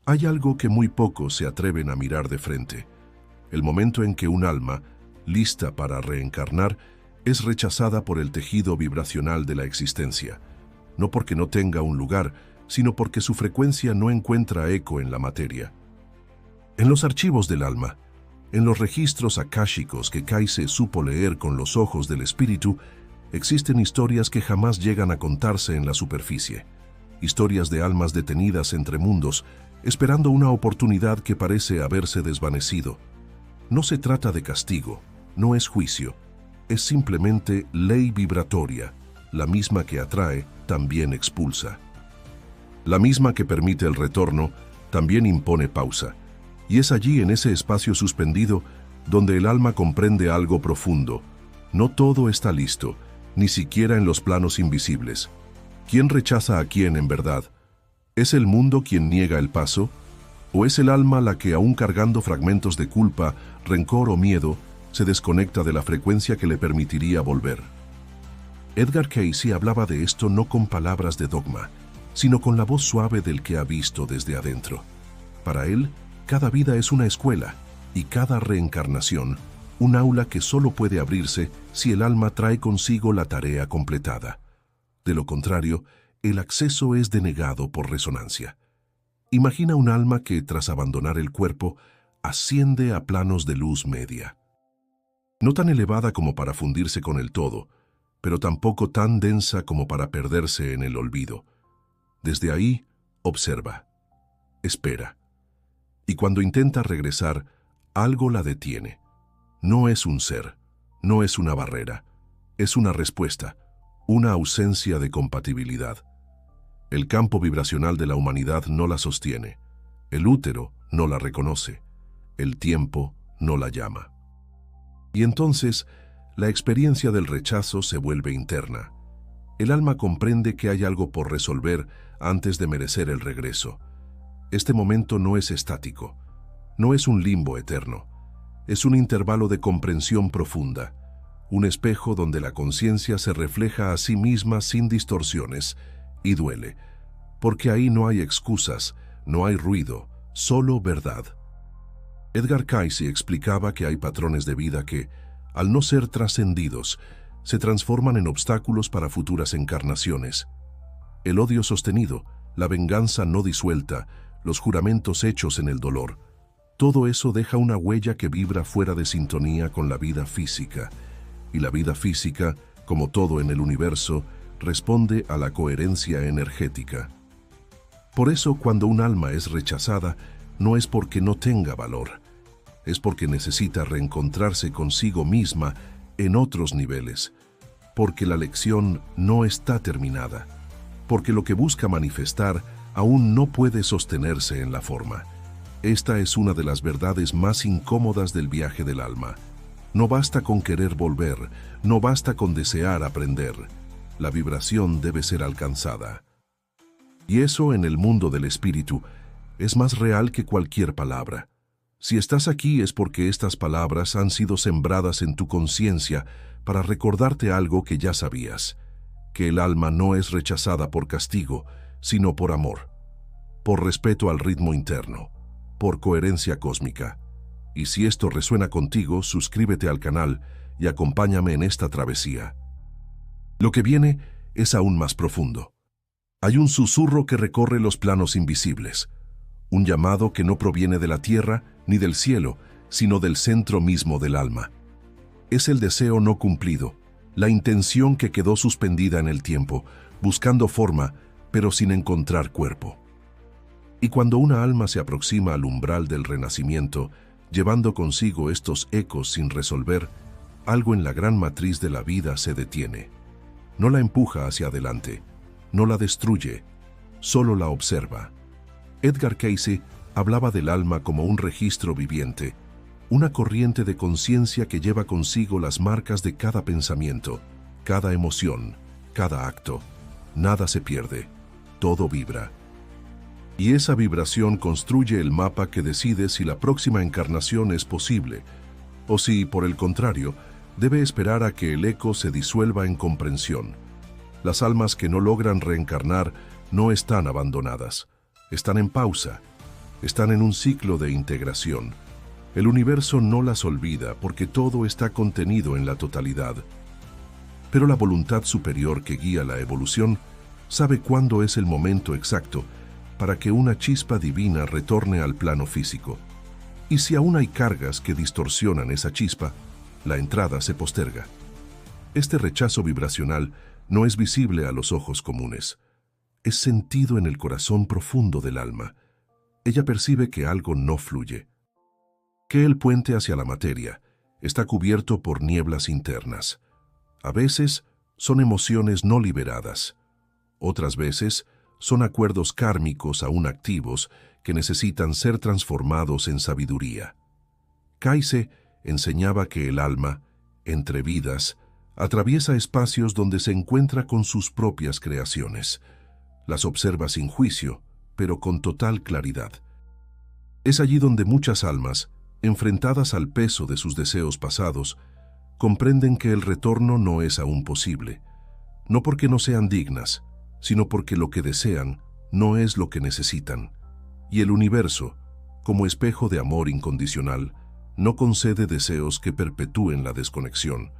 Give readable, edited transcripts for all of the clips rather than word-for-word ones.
Hay algo que muy pocos se atreven a mirar de frente: el momento en que un alma, lista para reencarnar, es rechazada por el tejido vibracional de la existencia, no porque no tenga un lugar, sino porque su frecuencia no encuentra eco en la materia. En los archivos del alma, en los registros akáshicos que Cayce supo leer con los ojos del espíritu, existen historias que jamás llegan a contarse en la superficie. Historias de almas detenidas entre mundos, esperando una oportunidad que parece haberse desvanecido. No se trata de castigo, no es juicio, es simplemente ley vibratoria, la misma que atrae, también expulsa. La misma que permite el retorno, también impone pausa. Y es allí, en ese espacio suspendido, donde el alma comprende algo profundo. No todo está listo, ni siquiera en los planos invisibles. ¿Quién rechaza a quién en verdad? ¿Es el mundo quien niega el paso? ¿O es el alma la que, aún cargando fragmentos de culpa, rencor o miedo, se desconecta de la frecuencia que le permitiría volver? Edgar Cayce hablaba de esto no con palabras de dogma, sino con la voz suave del que ha visto desde adentro. Para él, cada vida es una escuela, y cada reencarnación, un aula que solo puede abrirse si el alma trae consigo la tarea completada. De lo contrario, el acceso es denegado por resonancia. Imagina un alma que, tras abandonar el cuerpo, asciende a planos de luz media. No tan elevada como para fundirse con el todo, pero tampoco tan densa como para perderse en el olvido. Desde ahí, observa, espera. Y cuando intenta regresar, algo la detiene. No es un ser, no es una barrera, es una respuesta, una ausencia de compatibilidad. El campo vibracional de la humanidad no la sostiene, el útero no la reconoce, el tiempo no la llama. Y entonces, la experiencia del rechazo se vuelve interna. El alma comprende que hay algo por resolver antes de merecer el regreso. Este momento no es estático, no es un limbo eterno, es un intervalo de comprensión profunda, un espejo donde la conciencia se refleja a sí misma sin distorsiones, y duele, porque ahí no hay excusas, no hay ruido, solo verdad. Edgar Cayce explicaba que hay patrones de vida que, al no ser trascendidos, se transforman en obstáculos para futuras encarnaciones. El odio sostenido, la venganza no disuelta, los juramentos hechos en el dolor, todo eso deja una huella que vibra fuera de sintonía con la vida física, y la vida física, como todo en el universo, responde a la coherencia energética. Por eso, cuando un alma es rechazada, no es porque no tenga valor, es porque necesita reencontrarse consigo misma en otros niveles, porque la lección no está terminada, porque lo que busca manifestar aún no puede sostenerse en la forma. Esta es una de las verdades más incómodas del viaje del alma. No basta con querer volver, no basta con desear aprender. La vibración debe ser alcanzada. Y eso, en el mundo del espíritu, es más real que cualquier palabra. Si estás aquí es porque estas palabras han sido sembradas en tu conciencia para recordarte algo que ya sabías, que el alma no es rechazada por castigo, sino por amor, por respeto al ritmo interno, por coherencia cósmica. Y si esto resuena contigo, suscríbete al canal y acompáñame en esta travesía. Lo que viene es aún más profundo. Hay un susurro que recorre los planos invisibles, un llamado que no proviene de la tierra ni del cielo, sino del centro mismo del alma. Es el deseo no cumplido, la intención que quedó suspendida en el tiempo, buscando forma, pero sin encontrar cuerpo. Y cuando una alma se aproxima al umbral del renacimiento, llevando consigo estos ecos sin resolver, algo en la gran matriz de la vida se detiene. No la empuja hacia adelante, no la destruye, solo la observa. Edgar Cayce hablaba del alma como un registro viviente, una corriente de conciencia que lleva consigo las marcas de cada pensamiento, cada emoción, cada acto. Nada se pierde, todo vibra. Y esa vibración construye el mapa que decide si la próxima encarnación es posible, o si, por el contrario, debe esperar a que el eco se disuelva en comprensión. Las almas que no logran reencarnar no están abandonadas, están en pausa, Están en un ciclo de integración. El universo no las olvida porque todo está contenido en la totalidad. Pero la voluntad superior que guía la evolución sabe cuándo es el momento exacto para que una chispa divina retorne al plano físico. Y si aún hay cargas que distorsionan esa chispa, la entrada se posterga. Este rechazo vibracional no es visible a los ojos comunes. Es sentido en el corazón profundo del alma. Ella percibe que algo no fluye, que el puente hacia la materia está cubierto por nieblas internas. A veces son emociones no liberadas. Otras veces son acuerdos kármicos aún activos que necesitan ser transformados en sabiduría. Kaise enseñaba que el alma, entre vidas, atraviesa espacios donde se encuentra con sus propias creaciones. Las observa sin juicio, pero con total claridad. Es allí donde muchas almas, enfrentadas al peso de sus deseos pasados, comprenden que el retorno no es aún posible, no porque no sean dignas, sino porque lo que desean no es lo que necesitan. Y el universo, como espejo de amor incondicional, no concede deseos que perpetúen la desconexión.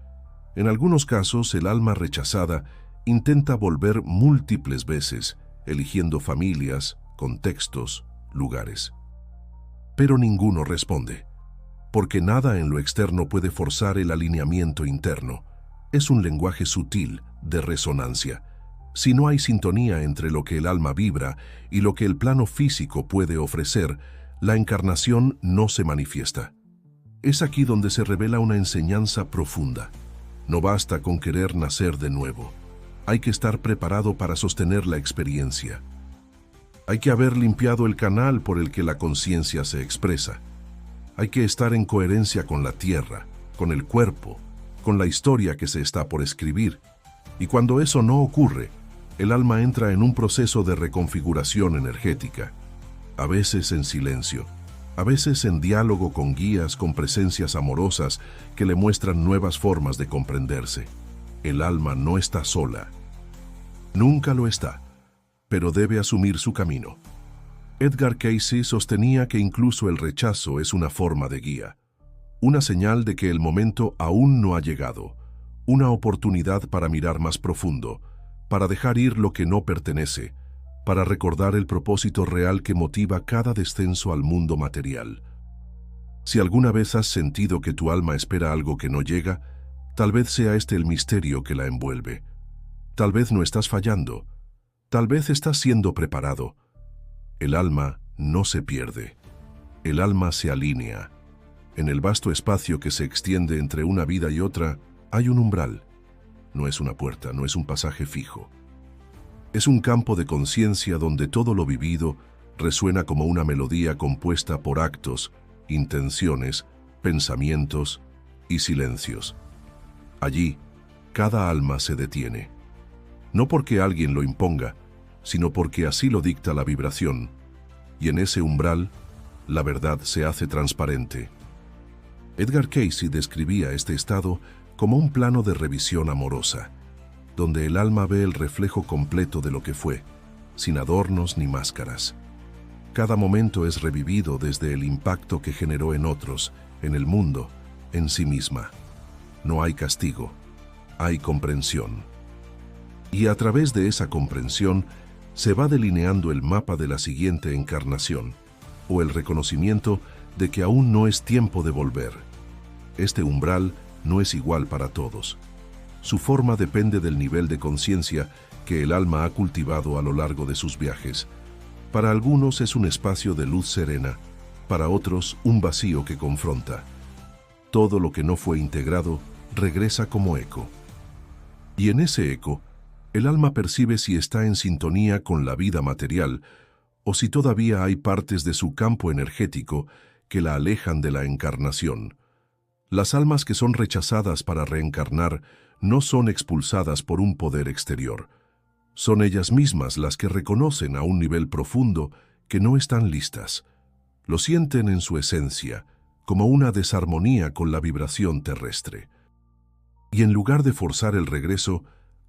En algunos casos, el alma rechazada intenta volver múltiples veces, eligiendo familias, contextos, lugares. Pero ninguno responde, porque nada en lo externo puede forzar el alineamiento interno. Es un lenguaje sutil de resonancia. Si no hay sintonía entre lo que el alma vibra y lo que el plano físico puede ofrecer, la encarnación no se manifiesta. Es aquí donde se revela una enseñanza profunda. No basta con querer nacer de nuevo. Hay que estar preparado para sostener la experiencia. Hay que haber limpiado el canal por el que la conciencia se expresa. Hay que estar en coherencia con la tierra, con el cuerpo, con la historia que se está por escribir. Y cuando eso no ocurre, el alma entra en un proceso de reconfiguración energética, a veces en silencio, a veces en diálogo con guías, con presencias amorosas que le muestran nuevas formas de comprenderse. El alma no está sola. Nunca lo está, pero debe asumir su camino. Edgar Cayce sostenía que incluso el rechazo es una forma de guía, una señal de que el momento aún no ha llegado, una oportunidad para mirar más profundo, para dejar ir lo que no pertenece, para recordar el propósito real que motiva cada descenso al mundo material. Si alguna vez has sentido que tu alma espera algo que no llega, tal vez sea este el misterio que la envuelve. Tal vez no estás fallando, tal vez estás siendo preparado. El alma no se pierde, el alma se alinea. En el vasto espacio que se extiende entre una vida y otra, hay un umbral. No es una puerta, no es un pasaje fijo. Es un campo de conciencia donde todo lo vivido resuena como una melodía compuesta por actos, intenciones, pensamientos y silencios. Allí, cada alma se detiene. No porque alguien lo imponga, sino porque así lo dicta la vibración. Y en ese umbral, la verdad se hace transparente. Edgar Cayce describía este estado como un plano de revisión amorosa, donde el alma ve el reflejo completo de lo que fue, sin adornos ni máscaras. Cada momento es revivido desde el impacto que generó en otros, en el mundo, en sí misma. No hay castigo, hay comprensión. Y a través de esa comprensión se va delineando el mapa de la siguiente encarnación, o el reconocimiento de que aún no es tiempo de volver. Este umbral no es igual para todos. Su forma depende del nivel de conciencia que el alma ha cultivado a lo largo de sus viajes. Para algunos es un espacio de luz serena, para otros un vacío que confronta. Todo lo que no fue integrado regresa como eco. Y en ese eco, el alma percibe si está en sintonía con la vida material o si todavía hay partes de su campo energético que la alejan de la encarnación. Las almas que son rechazadas para reencarnar no son expulsadas por un poder exterior. Son ellas mismas las que reconocen a un nivel profundo que no están listas. Lo sienten en su esencia, como una desarmonía con la vibración terrestre. Y en lugar de forzar el regreso,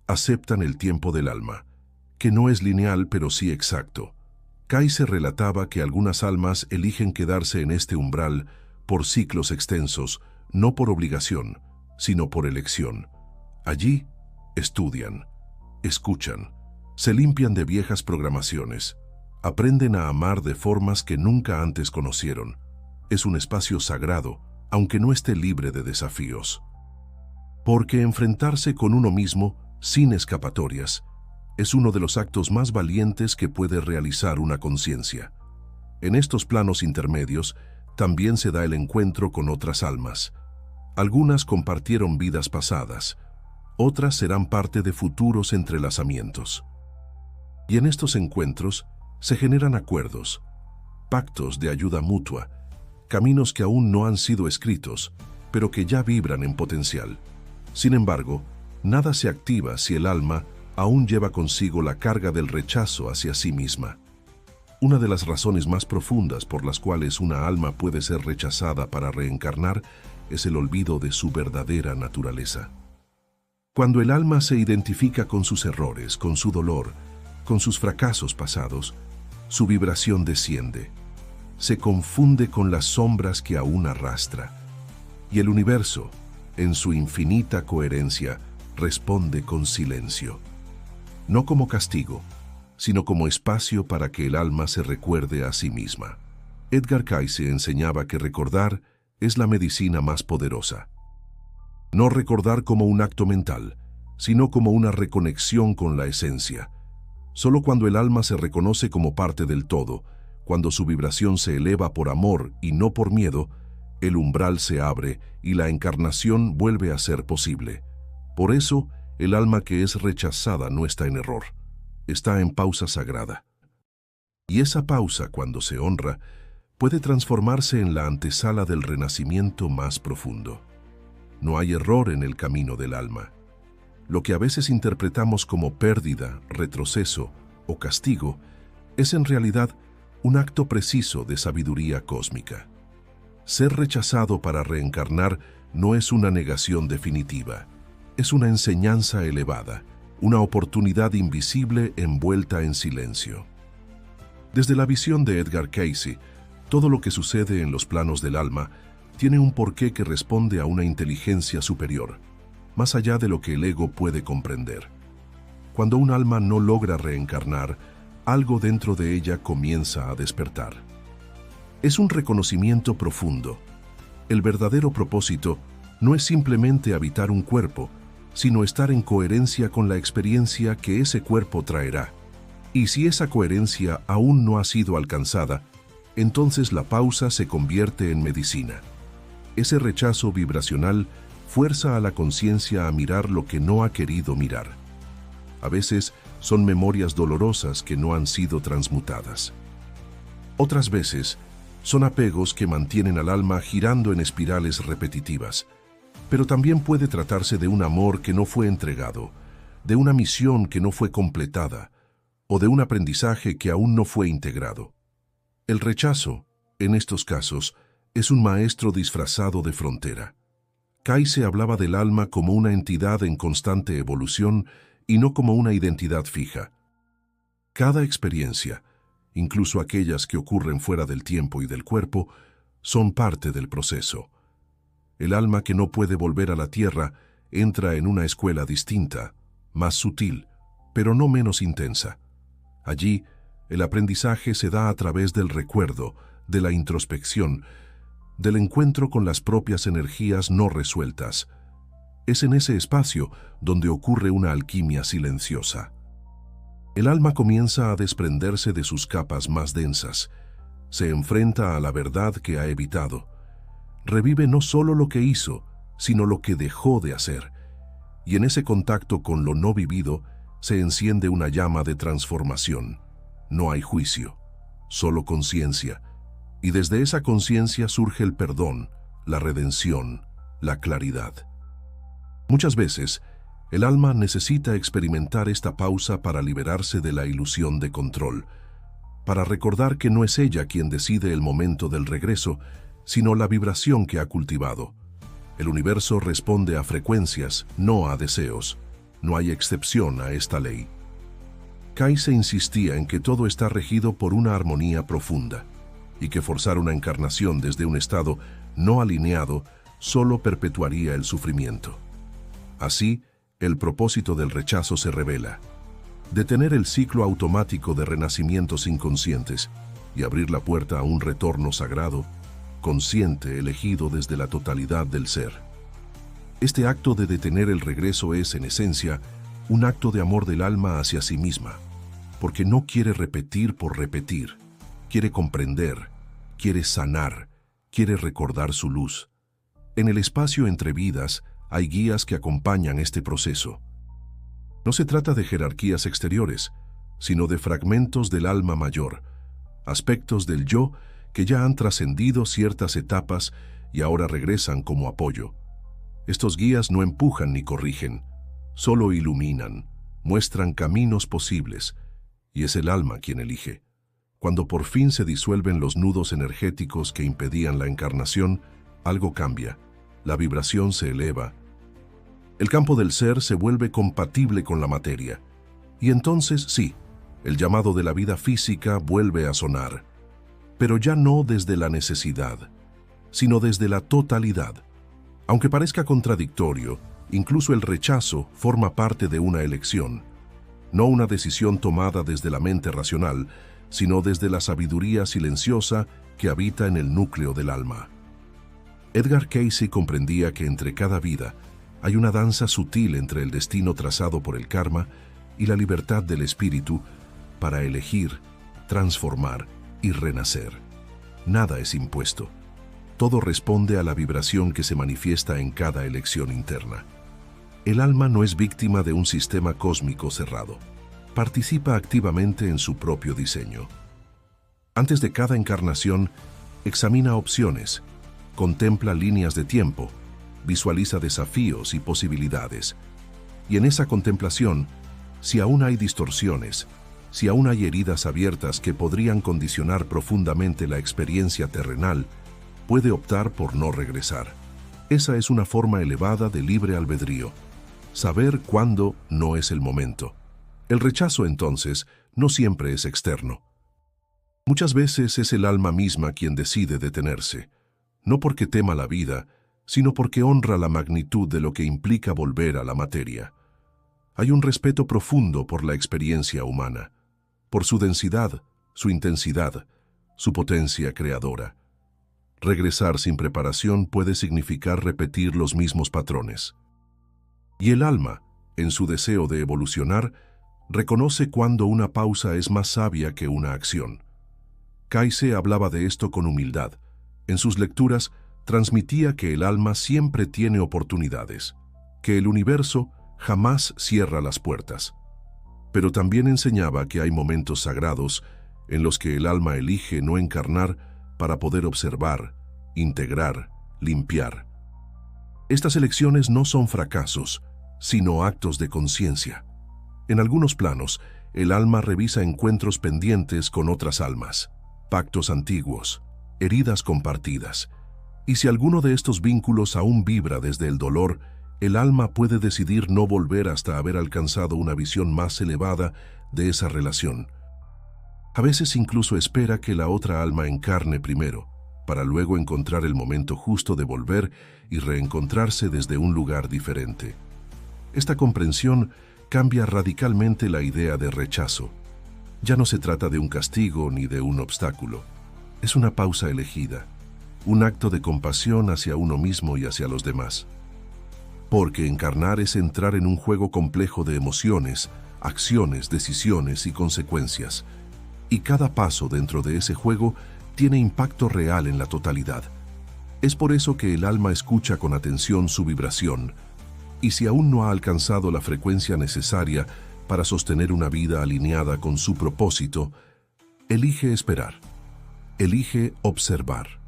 aceptan el tiempo del alma, que no es lineal pero sí exacto. Kaiser relataba que algunas almas eligen quedarse en este umbral por ciclos extensos, no por obligación, sino por elección. Allí estudian, escuchan, se limpian de viejas programaciones, aprenden a amar de formas que nunca antes conocieron. Es un espacio sagrado, aunque no esté libre de desafíos. Porque enfrentarse con uno mismo, sin escapatorias, es uno de los actos más valientes que puede realizar una conciencia. En estos planos intermedios, también se da el encuentro con otras almas. Algunas compartieron vidas pasadas, otras serán parte de futuros entrelazamientos. Y en estos encuentros se generan acuerdos, pactos de ayuda mutua, caminos que aún no han sido escritos, pero que ya vibran en potencial. Sin embargo, nada se activa si el alma aún lleva consigo la carga del rechazo hacia sí misma. Una de las razones más profundas por las cuales una alma puede ser rechazada para reencarnar es el olvido de su verdadera naturaleza. Cuando el alma se identifica con sus errores, con su dolor, con sus fracasos pasados, su vibración desciende, se confunde con las sombras que aún arrastra, y el universo, en su infinita coherencia, responde con silencio. No como castigo, sino como espacio para que el alma se recuerde a sí misma. Edgar Cayce enseñaba que recordar es la medicina más poderosa. No recordar como un acto mental, sino como una reconexión con la esencia. Solo cuando el alma se reconoce como parte del todo, cuando su vibración se eleva por amor y no por miedo, el umbral se abre y la encarnación vuelve a ser posible. Por eso, el alma que es rechazada no está en error, está en pausa sagrada. Y esa pausa, cuando se honra, puede transformarse en la antesala del renacimiento más profundo. No hay error en el camino del alma. Lo que a veces interpretamos como pérdida, retroceso o castigo es en realidad un acto preciso de sabiduría cósmica. Ser rechazado para reencarnar no es una negación definitiva, es una enseñanza elevada, una oportunidad invisible envuelta en silencio. Desde la visión de Edgar Cayce, todo lo que sucede en los planos del alma tiene un porqué que responde a una inteligencia superior, más allá de lo que el ego puede comprender. Cuando un alma no logra reencarnar, algo dentro de ella comienza a despertar. Es un reconocimiento profundo. El verdadero propósito no es simplemente habitar un cuerpo, sino estar en coherencia con la experiencia que ese cuerpo traerá. Y si esa coherencia aún no ha sido alcanzada, entonces la pausa se convierte en medicina. Ese rechazo vibracional fuerza a la conciencia a mirar lo que no ha querido mirar. A veces son memorias dolorosas que no han sido transmutadas. Otras veces son apegos que mantienen al alma girando en espirales repetitivas. Pero también puede tratarse de un amor que no fue entregado, de una misión que no fue completada, o de un aprendizaje que aún no fue integrado. El rechazo, en estos casos, es un maestro disfrazado de frontera. Cayce hablaba del alma como una entidad en constante evolución y no como una identidad fija. Cada experiencia, incluso aquellas que ocurren fuera del tiempo y del cuerpo, son parte del proceso. El alma que no puede volver a la tierra entra en una escuela distinta, más sutil, pero no menos intensa. Allí, el aprendizaje se da a través del recuerdo, de la introspección, del encuentro con las propias energías no resueltas. Es en ese espacio donde ocurre una alquimia silenciosa. El alma comienza a desprenderse de sus capas más densas, se enfrenta a la verdad que ha evitado, revive no solo lo que hizo, sino lo que dejó de hacer, y en ese contacto con lo no vivido se enciende una llama de transformación. No hay juicio, solo conciencia, y desde esa conciencia surge el perdón, la redención, la claridad. Muchas veces, el alma necesita experimentar esta pausa para liberarse de la ilusión de control, para recordar que no es ella quien decide el momento del regreso, sino la vibración que ha cultivado. El universo responde a frecuencias, no a deseos. No hay excepción a esta ley. Cayce insistía en que todo está regido por una armonía profunda y que forzar una encarnación desde un estado no alineado solo perpetuaría el sufrimiento. Así, el propósito del rechazo se revela: detener el ciclo automático de renacimientos inconscientes y abrir la puerta a un retorno sagrado, consciente, elegido desde la totalidad del ser. Este acto de detener el regreso es, en esencia, un acto de amor del alma hacia sí misma, porque no quiere repetir por repetir, quiere comprender, quiere sanar, quiere recordar su luz. En el espacio entre vidas hay guías que acompañan este proceso. No se trata de jerarquías exteriores, sino de fragmentos del alma mayor, aspectos del yo que ya han trascendido ciertas etapas y ahora regresan como apoyo. Estos guías no empujan ni corrigen, solo iluminan, muestran caminos posibles, y es el alma quien elige. Cuando por fin se disuelven los nudos energéticos que impedían la encarnación, algo cambia, la vibración se eleva. El campo del ser se vuelve compatible con la materia, y entonces sí, el llamado de la vida física vuelve a sonar, pero ya no desde la necesidad, sino desde la totalidad. Aunque parezca contradictorio, incluso el rechazo forma parte de una elección, no una decisión tomada desde la mente racional, sino desde la sabiduría silenciosa que habita en el núcleo del alma. Edgar Cayce comprendía que entre cada vida hay una danza sutil entre el destino trazado por el karma y la libertad del espíritu para elegir, transformar y renacer. Nada es impuesto. Todo responde a la vibración que se manifiesta en cada elección interna. El alma no es víctima de un sistema cósmico cerrado. Participa activamente en su propio diseño. Antes de cada encarnación, examina opciones, contempla líneas de tiempo, visualiza desafíos y posibilidades. Y en esa contemplación, si aún hay distorsiones, si aún hay heridas abiertas que podrían condicionar profundamente la experiencia terrenal, puede optar por no regresar. Esa es una forma elevada de libre albedrío. Saber cuándo no es el momento. El rechazo, entonces, no siempre es externo. Muchas veces es el alma misma quien decide detenerse, no porque tema la vida, sino porque honra la magnitud de lo que implica volver a la materia. Hay un respeto profundo por la experiencia humana, por su densidad, su intensidad, su potencia creadora. Regresar sin preparación puede significar repetir los mismos patrones. Y el alma, en su deseo de evolucionar, reconoce cuando una pausa es más sabia que una acción. Cayce hablaba de esto con humildad. En sus lecturas, transmitía que el alma siempre tiene oportunidades, que el universo jamás cierra las puertas. Pero también enseñaba que hay momentos sagrados en los que el alma elige no encarnar para poder observar, integrar, limpiar. Estas elecciones no son fracasos, sino actos de conciencia. En algunos planos, el alma revisa encuentros pendientes con otras almas, pactos antiguos, heridas compartidas. Y si alguno de estos vínculos aún vibra desde el dolor, el alma puede decidir no volver hasta haber alcanzado una visión más elevada de esa relación. A veces incluso espera que la otra alma encarne primero, para luego encontrar el momento justo de volver y reencontrarse desde un lugar diferente. Esta comprensión cambia radicalmente la idea de rechazo. Ya no se trata de un castigo ni de un obstáculo. Es una pausa elegida, un acto de compasión hacia uno mismo y hacia los demás. Porque encarnar es entrar en un juego complejo de emociones, acciones, decisiones y consecuencias. Y cada paso dentro de ese juego tiene impacto real en la totalidad. Es por eso que el alma escucha con atención su vibración, y si aún no ha alcanzado la frecuencia necesaria para sostener una vida alineada con su propósito, elige esperar, elige observar,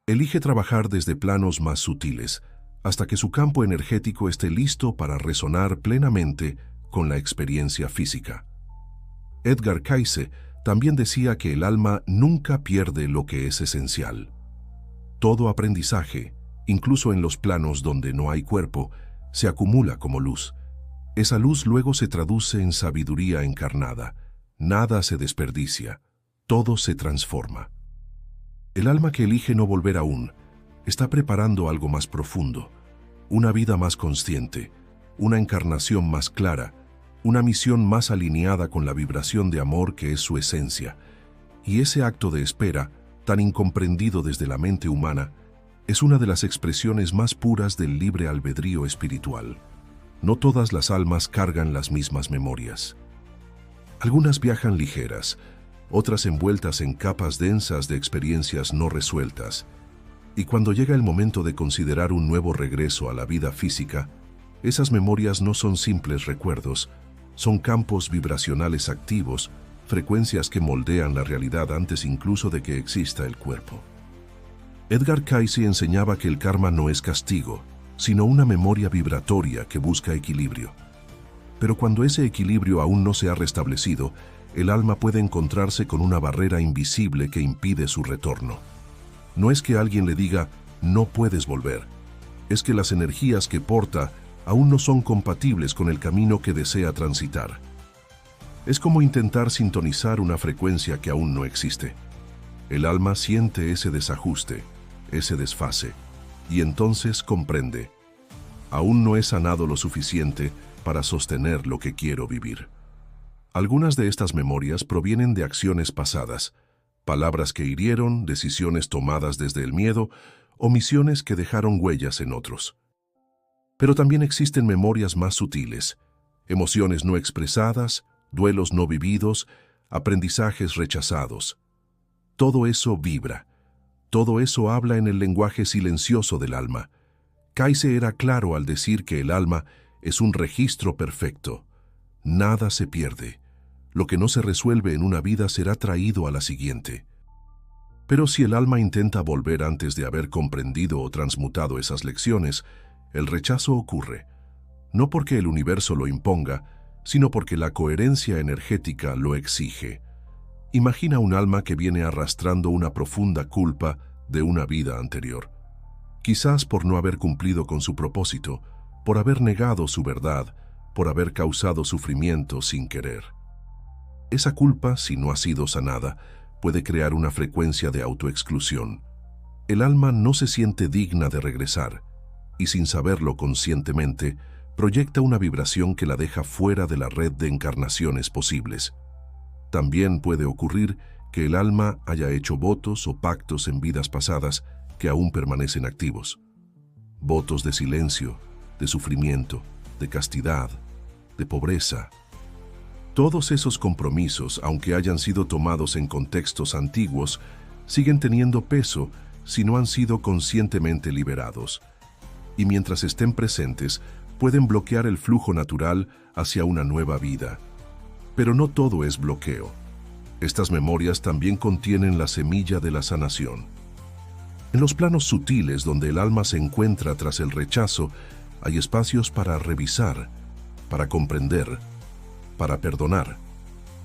elige trabajar desde planos más sutiles, hasta que su campo energético esté listo para resonar plenamente con la experiencia física. Edgar Cayce también decía que el alma nunca pierde lo que es esencial. Todo aprendizaje, incluso en los planos donde no hay cuerpo, se acumula como luz, Esa luz luego se traduce en sabiduría encarnada. Nada se desperdicia, todo se transforma. El alma que elige no volver aún está preparando algo más profundo, una vida más consciente, una encarnación más clara, una misión más alineada con la vibración de amor que es su esencia. Y ese acto de espera, tan incomprendido desde la mente humana, es una de las expresiones más puras del libre albedrío espiritual. No todas las almas cargan las mismas memorias. Algunas viajan ligeras, otras envueltas en capas densas de experiencias no resueltas. Y cuando llega el momento de considerar un nuevo regreso a la vida física, esas memorias no son simples recuerdos, son campos vibracionales activos, frecuencias que moldean la realidad antes incluso de que exista el cuerpo. Edgar Cayce enseñaba que el karma no es castigo, sino una memoria vibratoria que busca equilibrio. Pero cuando ese equilibrio aún no se ha restablecido, el alma puede encontrarse con una barrera invisible que impide su retorno. No es que alguien le diga, no puedes volver, es que las energías que porta aún no son compatibles con el camino que desea transitar. Es como intentar sintonizar una frecuencia que aún no existe. El alma siente ese desajuste, ese desfase, y entonces comprende. Aún no he sanado lo suficiente para sostener lo que quiero vivir. Algunas de estas memorias provienen de acciones pasadas, palabras que hirieron, decisiones tomadas desde el miedo, omisiones que dejaron huellas en otros. Pero también existen memorias más sutiles, emociones no expresadas, duelos no vividos, aprendizajes rechazados. Todo eso vibra, todo eso habla en el lenguaje silencioso del alma. Cayce era claro al decir que el alma es un registro perfecto. Nada se pierde. Lo que no se resuelve en una vida será traído a la siguiente. Pero si el alma intenta volver antes de haber comprendido o transmutado esas lecciones, el rechazo ocurre, no porque el universo lo imponga, sino porque la coherencia energética lo exige. Imagina un alma que viene arrastrando una profunda culpa de una vida anterior. Quizás por no haber cumplido con su propósito, por haber negado su verdad, por haber causado sufrimiento sin querer. Esa culpa, si no ha sido sanada, puede crear una frecuencia de autoexclusión. El alma no se siente digna de regresar, y sin saberlo conscientemente, proyecta una vibración que la deja fuera de la red de encarnaciones posibles. También puede ocurrir que el alma haya hecho votos o pactos en vidas pasadas que aún permanecen activos. Votos de silencio, de sufrimiento, de castidad, de pobreza. Todos esos compromisos, aunque hayan sido tomados en contextos antiguos, siguen teniendo peso si no han sido conscientemente liberados. Y mientras estén presentes, pueden bloquear el flujo natural hacia una nueva vida. Pero no todo es bloqueo. Estas memorias también contienen la semilla de la sanación. En los planos sutiles donde el alma se encuentra tras el rechazo, hay espacios para revisar, para comprender, para perdonar.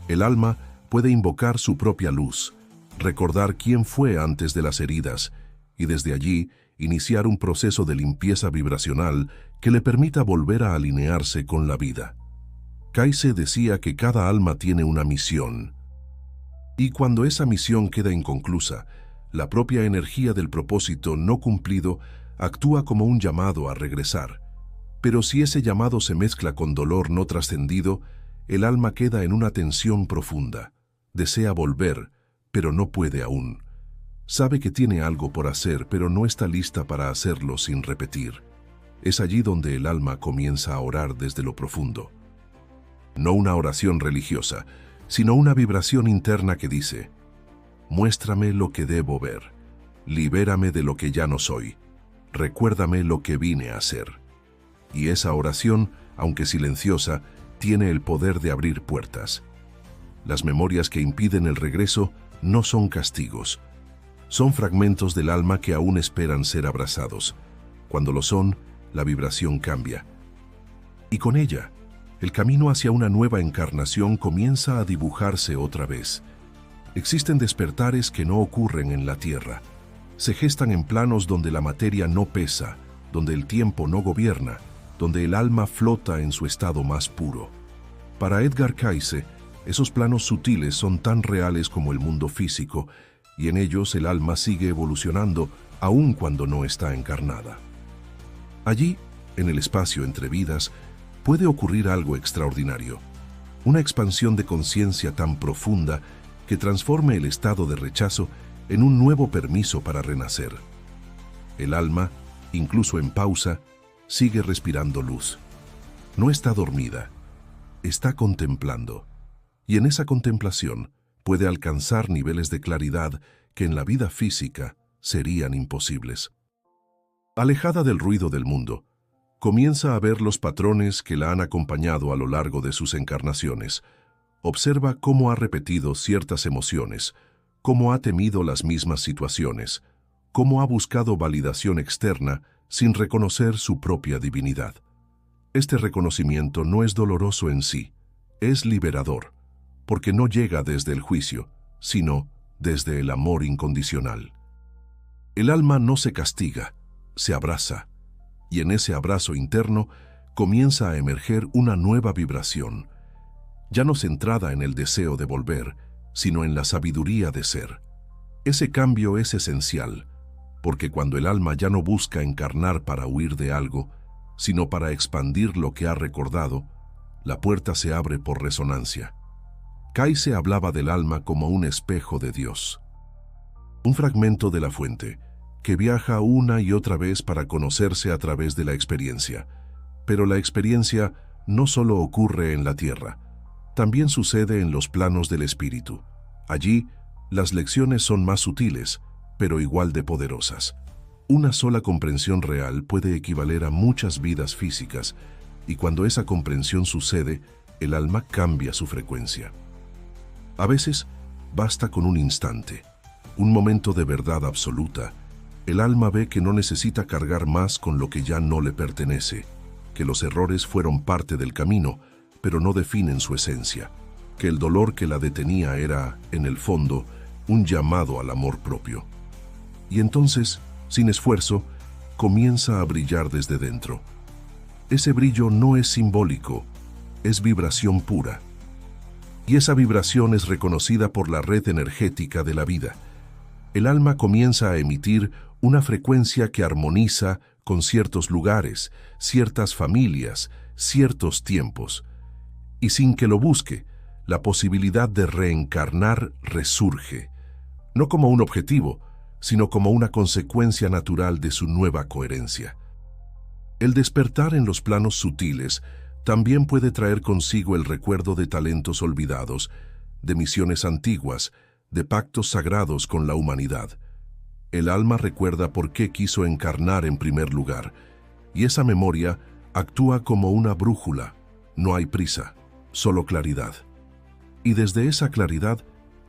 El alma puede invocar su propia luz, recordar quién fue antes de las heridas y desde allí iniciar un proceso de limpieza vibracional que le permita volver a alinearse con la vida. Cayce decía que cada alma tiene una misión. Y cuando esa misión queda inconclusa, la propia energía del propósito no cumplido actúa como un llamado a regresar. Pero si ese llamado se mezcla con dolor no trascendido, el alma queda en una tensión profunda. Desea volver, pero no puede aún. Sabe que tiene algo por hacer, pero no está lista para hacerlo sin repetir. Es allí donde el alma comienza a orar desde lo profundo. No una oración religiosa, sino una vibración interna que dice: muéstrame lo que debo ver, libérame de lo que ya no soy, recuérdame lo que vine a hacer. Y esa oración, aunque silenciosa, tiene el poder de abrir puertas. Las memorias que impiden el regreso no son castigos, son fragmentos del alma que aún esperan ser abrazados. Cuando lo son, la vibración cambia. Y con ella, el camino hacia una nueva encarnación comienza a dibujarse otra vez. Existen despertares que no ocurren en la tierra. Se gestan en planos donde la materia no pesa, donde el tiempo no gobierna, donde el alma flota en su estado más puro. Para Edgar Cayce, esos planos sutiles son tan reales como el mundo físico, y en ellos el alma sigue evolucionando aun cuando no está encarnada. Allí, en el espacio entre vidas, puede ocurrir algo extraordinario, una expansión de conciencia tan profunda que transforme el estado de rechazo en un nuevo permiso para renacer. El alma, incluso en pausa, sigue respirando luz. No está dormida, está contemplando, y en esa contemplación puede alcanzar niveles de claridad que en la vida física serían imposibles. Alejada del ruido del mundo, comienza a ver los patrones que la han acompañado a lo largo de sus encarnaciones. Observa cómo ha repetido ciertas emociones, cómo ha temido las mismas situaciones, cómo ha buscado validación externa sin reconocer su propia divinidad. Este reconocimiento no es doloroso en sí, es liberador, porque no llega desde el juicio, sino desde el amor incondicional. El alma no se castiga, se abraza, y en ese abrazo interno comienza a emerger una nueva vibración, ya no centrada en el deseo de volver, sino en la sabiduría de ser. Ese cambio es esencial, porque cuando el alma ya no busca encarnar para huir de algo, sino para expandir lo que ha recordado, la puerta se abre por resonancia. Cayce hablaba del alma como un espejo de Dios, un fragmento de la fuente, que viaja una y otra vez para conocerse a través de la experiencia. Pero la experiencia no solo ocurre en la tierra, también sucede en los planos del espíritu. Allí, las lecciones son más sutiles, pero igual de poderosas. Una sola comprensión real puede equivaler a muchas vidas físicas, y cuando esa comprensión sucede, el alma cambia su frecuencia. A veces, basta con un instante, un momento de verdad absoluta. El alma ve que no necesita cargar más con lo que ya no le pertenece, que los errores fueron parte del camino, pero no definen su esencia, que el dolor que la detenía era, en el fondo, un llamado al amor propio. Y entonces, sin esfuerzo, comienza a brillar desde dentro. Ese brillo no es simbólico, es vibración pura. Y esa vibración es reconocida por la red energética de la vida. El alma comienza a emitir una frecuencia que armoniza con ciertos lugares, ciertas familias, ciertos tiempos. Y sin que lo busque, la posibilidad de reencarnar resurge, no como un objetivo, sino como una consecuencia natural de su nueva coherencia. El despertar en los planos sutiles también puede traer consigo el recuerdo de talentos olvidados, de misiones antiguas, de pactos sagrados con la humanidad. El alma recuerda por qué quiso encarnar en primer lugar, y esa memoria actúa como una brújula. No hay prisa, solo claridad. Y desde esa claridad,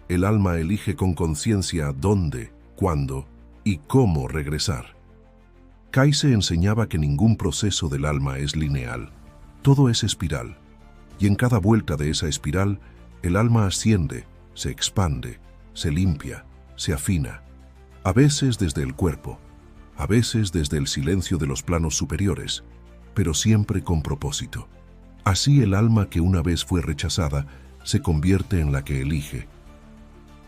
el alma elige con conciencia dónde, cuándo y cómo regresar. Cayce enseñaba que ningún proceso del alma es lineal, todo es espiral, y en cada vuelta de esa espiral, el alma asciende, se expande, se limpia, se afina, a veces desde el cuerpo, a veces desde el silencio de los planos superiores, pero siempre con propósito. Así el alma que una vez fue rechazada se convierte en la que elige,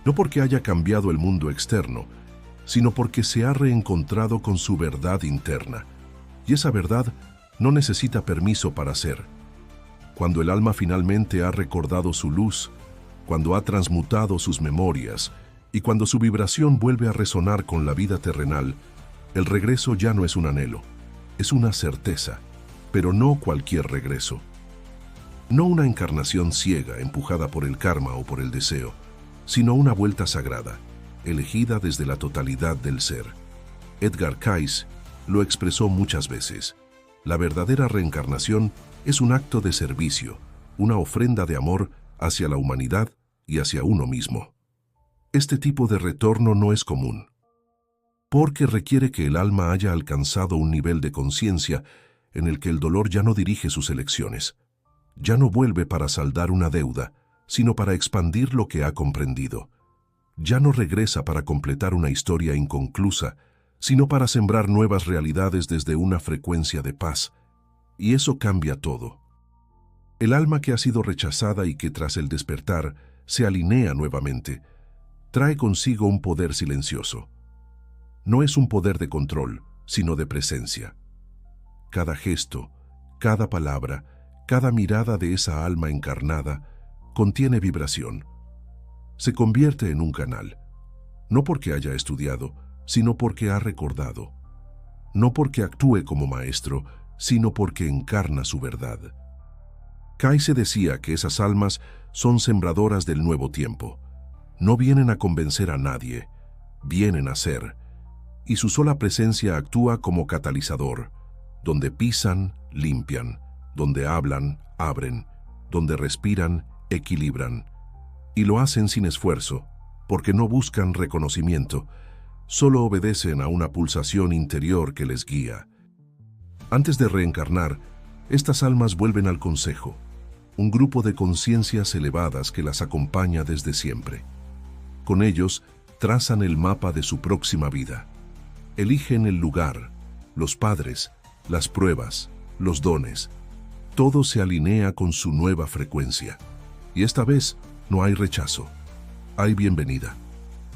no porque haya cambiado el mundo externo, sino porque se ha reencontrado con su verdad interna, y esa verdad no necesita permiso para ser. Cuando el alma finalmente ha recordado su luz, cuando ha transmutado sus memorias, y cuando su vibración vuelve a resonar con la vida terrenal, el regreso ya no es un anhelo, es una certeza, pero no cualquier regreso. No una encarnación ciega empujada por el karma o por el deseo, sino una vuelta sagrada, elegida desde la totalidad del ser. Edgar Cayce lo expresó muchas veces. La verdadera reencarnación es un acto de servicio, una ofrenda de amor hacia la humanidad y hacia uno mismo. Este tipo de retorno no es común, porque requiere que el alma haya alcanzado un nivel de conciencia en el que el dolor ya no dirige sus elecciones, ya no vuelve para saldar una deuda, sino para expandir lo que ha comprendido. Ya no regresa para completar una historia inconclusa, sino para sembrar nuevas realidades desde una frecuencia de paz. y eso cambia todo. El alma que ha sido rechazada y que tras el despertar se alinea nuevamente, trae consigo un poder silencioso. No es un poder de control, sino de presencia. Cada gesto, cada palabra, cada mirada de esa alma encarnada contiene vibración. Se convierte en un canal, no porque haya estudiado, sino porque ha recordado. No porque actúe como maestro, sino porque encarna su verdad. Kaiser decía que esas almas son sembradoras del nuevo tiempo. No vienen a convencer a nadie, vienen a ser, y su sola presencia actúa como catalizador. Donde pisan, limpian, donde hablan, abren, donde respiran, equilibran. Y lo hacen sin esfuerzo, porque no buscan reconocimiento, solo obedecen a una pulsación interior que les guía. Antes de reencarnar, estas almas vuelven al consejo, un grupo de conciencias elevadas que las acompaña desde siempre. Con ellos, trazan el mapa de su próxima vida. Eligen el lugar, los padres, las pruebas, los dones. Todo se alinea con su nueva frecuencia. Y esta vez no hay rechazo, hay bienvenida,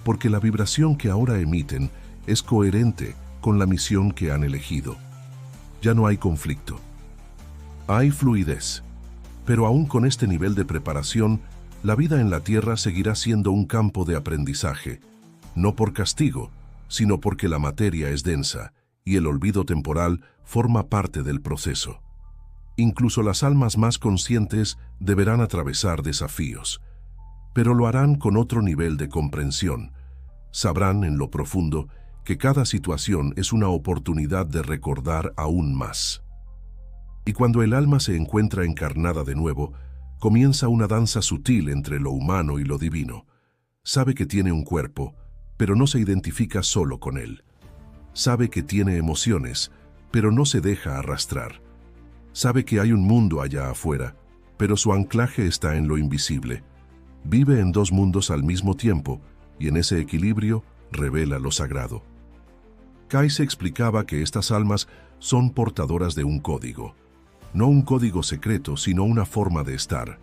porque la vibración que ahora emiten es coherente con la misión que han elegido. Ya no hay conflicto. Hay fluidez. Pero aún con este nivel de preparación, la vida en la Tierra seguirá siendo un campo de aprendizaje, no por castigo, sino porque la materia es densa y el olvido temporal forma parte del proceso. Incluso las almas más conscientes deberán atravesar desafíos, pero lo harán con otro nivel de comprensión. Sabrán en lo profundo que cada situación es una oportunidad de recordar aún más. Y cuando el alma se encuentra encarnada de nuevo, comienza una danza sutil entre lo humano y lo divino. Sabe que tiene un cuerpo, pero no se identifica solo con él. Sabe que tiene emociones, pero no se deja arrastrar. Sabe que hay un mundo allá afuera, pero su anclaje está en lo invisible. Vive en dos mundos al mismo tiempo, y en ese equilibrio revela lo sagrado. Kaiser explicaba que estas almas son portadoras de un código. No un código secreto, sino una forma de estar.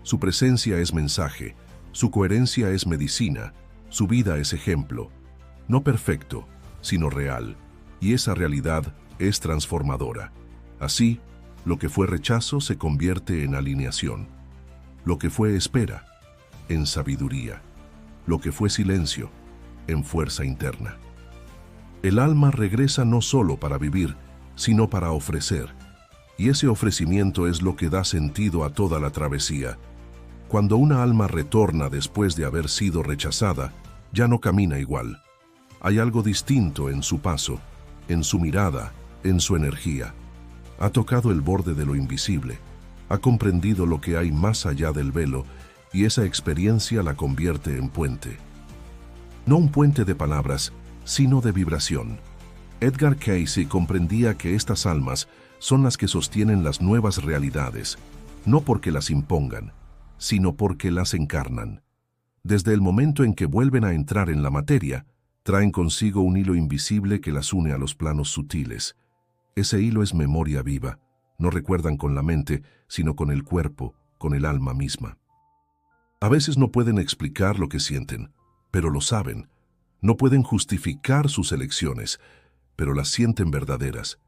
Su presencia es mensaje, su coherencia es medicina, su vida es ejemplo. No perfecto, sino real, y esa realidad es transformadora. Así, lo que fue rechazo se convierte en alineación. Lo que fue espera, en sabiduría. Lo que fue silencio, en fuerza interna. El alma regresa no solo para vivir, sino para ofrecer. Y ese ofrecimiento es lo que da sentido a toda la travesía. Cuando una alma retorna después de haber sido rechazada, ya no camina igual. Hay algo distinto en su paso, en su mirada, en su energía. Ha tocado el borde de lo invisible, ha comprendido lo que hay más allá del velo, y esa experiencia la convierte en puente. No un puente de palabras, sino de vibración. Edgar Cayce comprendía que estas almas son las que sostienen las nuevas realidades, no porque las impongan, sino porque las encarnan. Desde el momento en que vuelven a entrar en la materia, traen consigo un hilo invisible que las une a los planos sutiles. Ese hilo es memoria viva. No recuerdan con la mente, sino con el cuerpo, con el alma misma. A veces no pueden explicar lo que sienten, pero lo saben. No pueden justificar sus elecciones, pero las sienten verdaderas.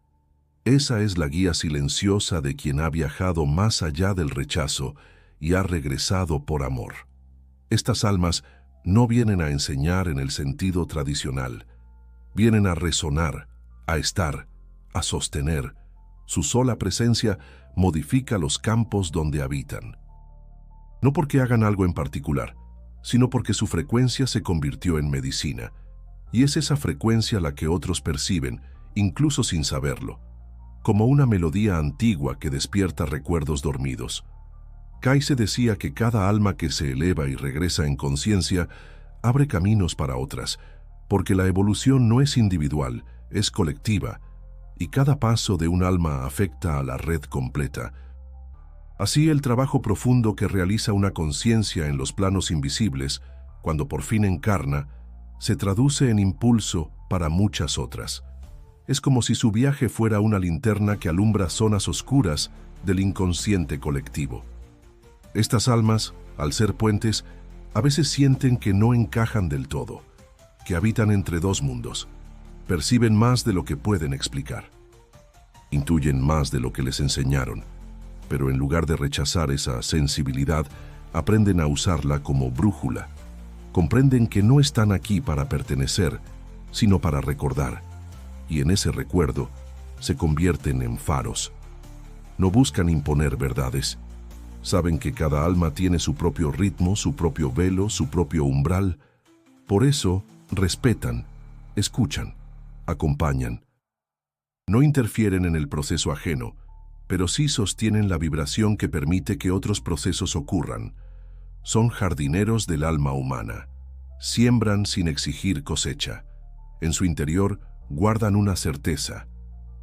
Esa es la guía silenciosa de quien ha viajado más allá del rechazo y ha regresado por amor. Estas almas no vienen a enseñar en el sentido tradicional. Vienen a resonar, a estar, a sostener. Su sola presencia modifica los campos donde habitan. No porque hagan algo en particular, sino porque su frecuencia se convirtió en medicina. Y es esa frecuencia la que otros perciben, incluso sin saberlo, como una melodía antigua que despierta recuerdos dormidos. Cayce decía que cada alma que se eleva y regresa en conciencia abre caminos para otras, porque la evolución no es individual, es colectiva, y cada paso de un alma afecta a la red completa. Así, el trabajo profundo que realiza una conciencia en los planos invisibles, cuando por fin encarna, se traduce en impulso para muchas otras. Es como si su viaje fuera una linterna que alumbra zonas oscuras del inconsciente colectivo. Estas almas, al ser puentes, a veces sienten que no encajan del todo, que habitan entre dos mundos, perciben más de lo que pueden explicar, intuyen más de lo que les enseñaron, pero en lugar de rechazar esa sensibilidad, aprenden a usarla como brújula. Comprenden que no están aquí para pertenecer, sino para recordar, y en ese recuerdo se convierten en faros. No buscan imponer verdades. Saben que cada alma tiene su propio ritmo, su propio velo, su propio umbral. Por eso, respetan, escuchan, acompañan. No interfieren en el proceso ajeno, pero sí sostienen la vibración que permite que otros procesos ocurran. Son jardineros del alma humana. Siembran sin exigir cosecha. En su interior guardan una certeza.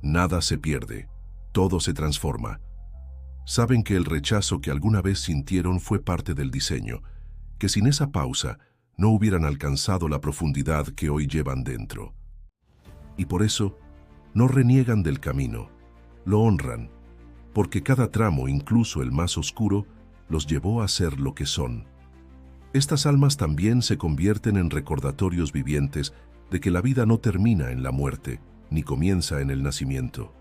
Nada se pierde, todo se transforma. Saben que el rechazo que alguna vez sintieron fue parte del diseño, que sin esa pausa no hubieran alcanzado la profundidad que hoy llevan dentro. Y por eso, no reniegan del camino, lo honran, porque cada tramo, incluso el más oscuro, los llevó a ser lo que son. Estas almas también se convierten en recordatorios vivientes de que la vida no termina en la muerte, ni comienza en el nacimiento,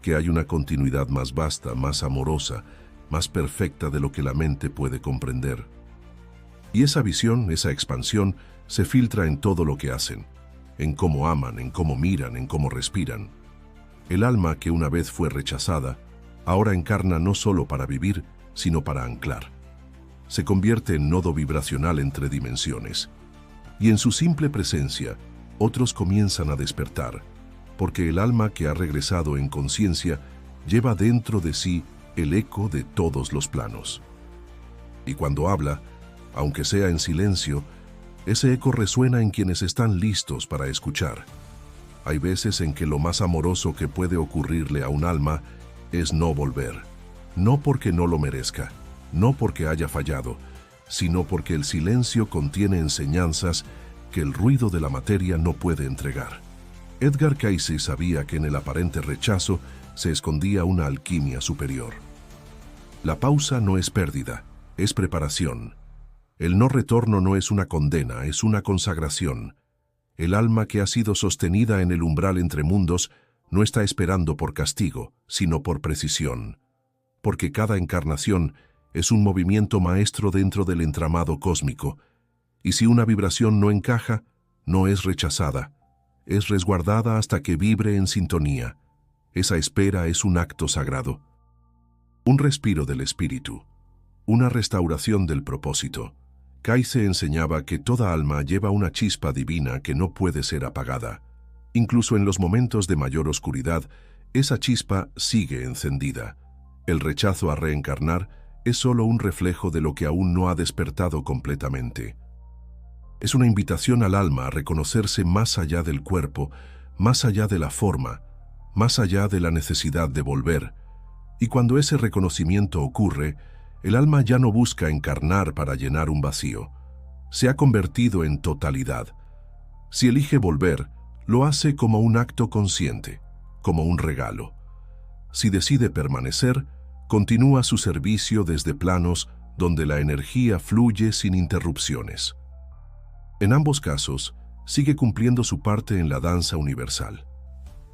que hay una continuidad más vasta, más amorosa, más perfecta de lo que la mente puede comprender. Y esa visión, esa expansión, se filtra en todo lo que hacen, en cómo aman, en cómo miran, en cómo respiran. El alma que una vez fue rechazada, ahora encarna no solo para vivir, sino para anclar. Se convierte en nodo vibracional entre dimensiones. Y en su simple presencia, otros comienzan a despertar, porque el alma que ha regresado en conciencia lleva dentro de sí el eco de todos los planos. Y cuando habla, aunque sea en silencio, ese eco resuena en quienes están listos para escuchar. Hay veces en que lo más amoroso que puede ocurrirle a un alma es no volver, no porque no lo merezca, no porque haya fallado, sino porque el silencio contiene enseñanzas que el ruido de la materia no puede entregar. Edgar Cayce sabía que en el aparente rechazo se escondía una alquimia superior. La pausa no es pérdida, es preparación. El no retorno no es una condena, es una consagración. El alma que ha sido sostenida en el umbral entre mundos no está esperando por castigo, sino por precisión. Porque cada encarnación es un movimiento maestro dentro del entramado cósmico, y si una vibración no encaja, no es rechazada, es resguardada hasta que vibre en sintonía. Esa espera es un acto sagrado. Un respiro del espíritu, una restauración del propósito. Cayce enseñaba que toda alma lleva una chispa divina que no puede ser apagada. Incluso en los momentos de mayor oscuridad, esa chispa sigue encendida. El rechazo a reencarnar es solo un reflejo de lo que aún no ha despertado completamente. Es una invitación al alma a reconocerse más allá del cuerpo, más allá de la forma, más allá de la necesidad de volver. Y cuando ese reconocimiento ocurre, el alma ya no busca encarnar para llenar un vacío. Se ha convertido en totalidad. Si elige volver, lo hace como un acto consciente, como un regalo. Si decide permanecer, continúa su servicio desde planos donde la energía fluye sin interrupciones. En ambos casos, sigue cumpliendo su parte en la danza universal.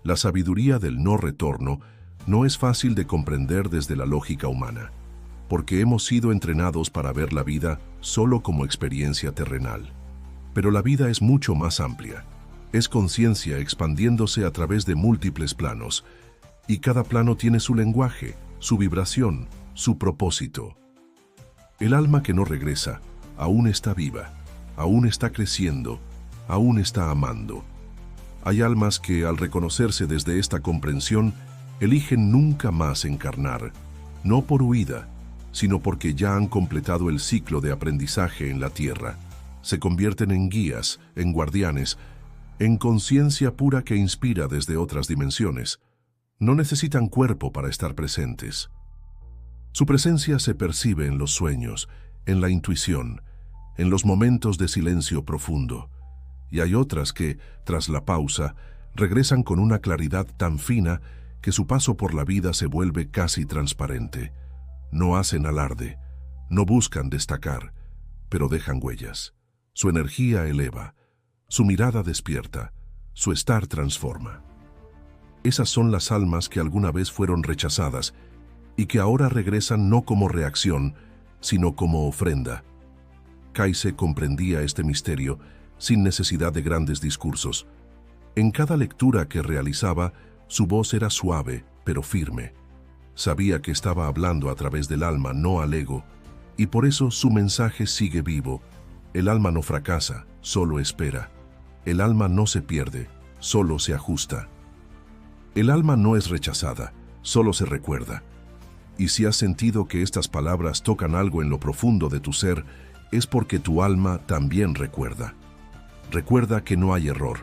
La sabiduría del no retorno no es fácil de comprender desde la lógica humana, porque hemos sido entrenados para ver la vida solo como experiencia terrenal. Pero la vida es mucho más amplia. Es conciencia expandiéndose a través de múltiples planos, y cada plano tiene su lenguaje, su vibración, su propósito. El alma que no regresa aún está viva, aún está creciendo, aún está amando. Hay almas que, al reconocerse desde esta comprensión, eligen nunca más encarnar, no por huida, sino porque ya han completado el ciclo de aprendizaje en la tierra. Se convierten en guías, en guardianes, en conciencia pura que inspira desde otras dimensiones. No necesitan cuerpo para estar presentes. Su presencia se percibe en los sueños, en la intuición, en los momentos de silencio profundo. Y hay otras que, tras la pausa, Regresan con una claridad tan fina que su paso por la vida se vuelve casi transparente. No hacen alarde, no buscan destacar, pero dejan huellas. Su energía eleva, su mirada despierta, su estar transforma. Esas son las almas que alguna vez fueron rechazadas y que ahora regresan no como reacción, sino como ofrenda. Kayse comprendía este misterio sin necesidad de grandes discursos. En cada lectura que realizaba, su voz era suave, pero firme. Sabía que estaba hablando a través del alma, no al ego, y por eso su mensaje sigue vivo. El alma no fracasa, solo espera. El alma no se pierde, solo se ajusta. El alma no es rechazada, solo se recuerda. Y si has sentido que estas palabras tocan algo en lo profundo de tu ser, es porque tu alma también recuerda. Recuerda que no hay error,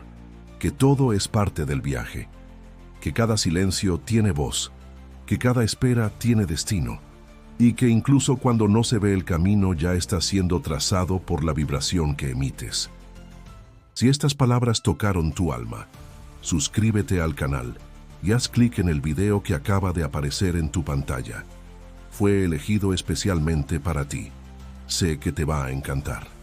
que todo es parte del viaje, que cada silencio tiene voz, que cada espera tiene destino, y que incluso cuando no se ve el camino ya está siendo trazado por la vibración que emites. Si estas palabras tocaron tu alma, suscríbete al canal y haz clic en el video que acaba de aparecer en tu pantalla. Fue elegido especialmente para ti. Sé que te va a encantar.